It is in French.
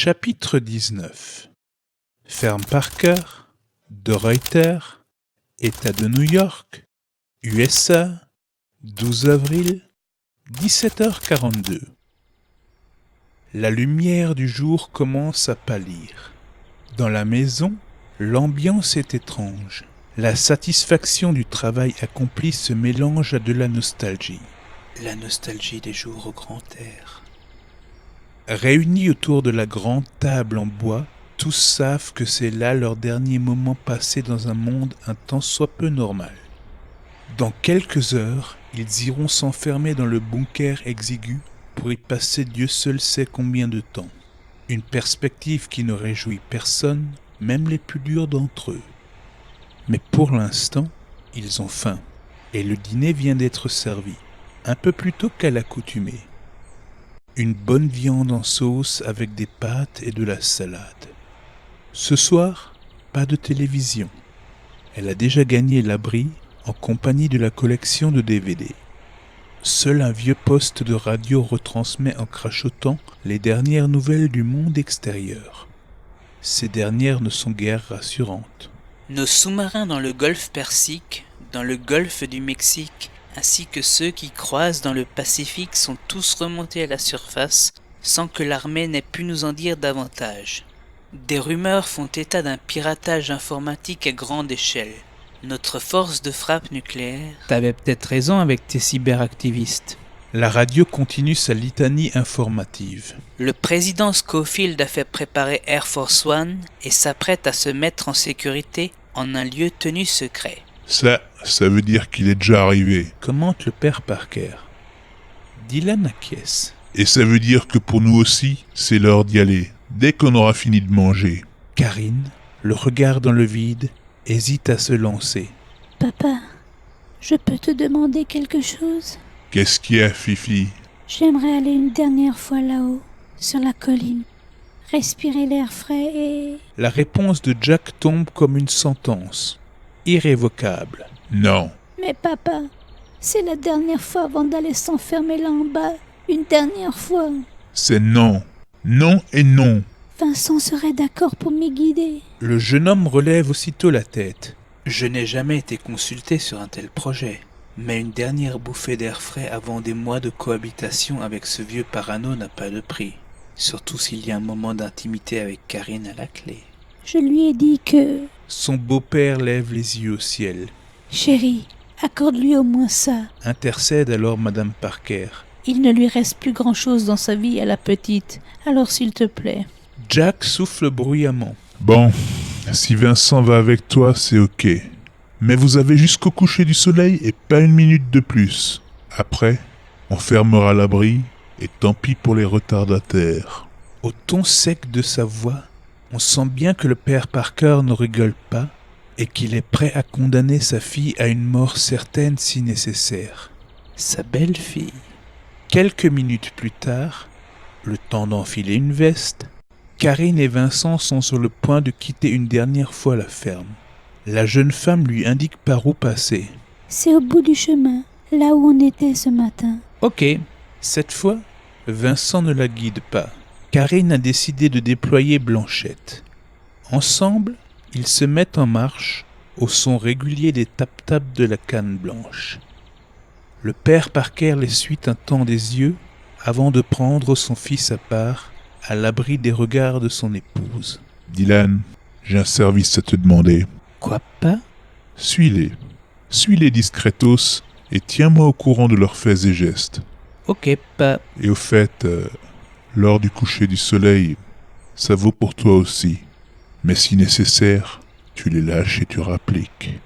Chapitre 19 Ferme Parker, de Reuter, État de New York, USA, 12 avril, 17h42. La lumière du jour commence à pâlir. Dans la maison, l'ambiance est étrange. La satisfaction du travail accompli se mélange à de la nostalgie. La nostalgie des jours au grand air. Réunis autour de la grande table en bois, tous savent que c'est là leur dernier moment passé dans un monde un tant soit peu normal. Dans quelques heures, ils iront s'enfermer dans le bunker exigu pour y passer Dieu seul sait combien de temps. Une perspective qui ne réjouit personne, même les plus durs d'entre eux. Mais pour l'instant, ils ont faim, et le dîner vient d'être servi, un peu plus tôt qu'à l'accoutumée. Une bonne viande en sauce avec des pâtes et de la salade. Ce soir, pas de télévision. Elle a déjà gagné l'abri en compagnie de la collection de DVD. Seul un vieux poste de radio retransmet en crachotant les dernières nouvelles du monde extérieur. Ces dernières ne sont guère rassurantes. Nos sous-marins dans le golfe Persique, dans le golfe du Mexique, ainsi que ceux qui croisent dans le Pacifique sont tous remontés à la surface sans que l'armée n'ait pu nous en dire davantage. Des rumeurs font état d'un piratage informatique à grande échelle. Notre force de frappe nucléaire... T'avais peut-être raison avec tes cyberactivistes. La radio continue sa litanie informative. Le président Schofield a fait préparer Air Force One et s'apprête à se mettre en sécurité en un lieu tenu secret. Ça veut dire qu'il est déjà arrivé. Commente le père Parker. Dylan acquiesce. Et ça veut dire que pour nous aussi, c'est l'heure d'y aller, dès qu'on aura fini de manger. Karine, le regard dans le vide, hésite à se lancer. Papa, je peux te demander quelque chose ? Qu'est-ce qu'il y a, Fifi ? J'aimerais aller une dernière fois là-haut, sur la colline, respirer l'air frais et... La réponse de Jack tombe comme une sentence, irrévocable. Non. Mais papa, c'est la dernière fois avant d'aller s'enfermer là en bas, une dernière fois. C'est non. Non et non. Vincent serait d'accord pour m'y guider. Le jeune homme relève aussitôt la tête. Je n'ai jamais été consulté sur un tel projet. Mais une dernière bouffée d'air frais avant des mois de cohabitation avec ce vieux parano n'a pas de prix. Surtout s'il y a un moment d'intimité avec Karine à la clé. Je lui ai dit que... Son beau-père lève les yeux au ciel. Chérie, accorde-lui au moins ça. Intercède alors Madame Parker. Il ne lui reste plus grand-chose dans sa vie à la petite, alors s'il te plaît. Jack souffle bruyamment. Bon, si Vincent va avec toi, c'est ok. Mais vous avez jusqu'au coucher du soleil et pas une minute de plus. Après, on fermera l'abri et tant pis pour les retardataires. Au ton sec de sa voix, on sent bien que le père Parker ne rigole pas et qu'il est prêt à condamner sa fille à une mort certaine si nécessaire. Sa belle-fille. Quelques minutes plus tard, le temps d'enfiler une veste, Karine et Vincent sont sur le point de quitter une dernière fois la ferme. La jeune femme lui indique par où passer. C'est au bout du chemin, là où on était ce matin. Ok, cette fois, Vincent ne la guide pas. Karine a décidé de déployer Blanchette. Ensemble, ils se mettent en marche au son régulier des tap-tap de la canne blanche. Le père Parker les suit un temps des yeux avant de prendre son fils à part, à l'abri des regards de son épouse. Dylan, j'ai un service à te demander. Quoi pas ? Suis-les. Suis-les discretos et tiens-moi au courant de leurs faits et gestes. Ok, pas. Et au fait, lors du coucher du soleil, ça vaut pour toi aussi. Mais si nécessaire, tu les lâches et tu rappliques.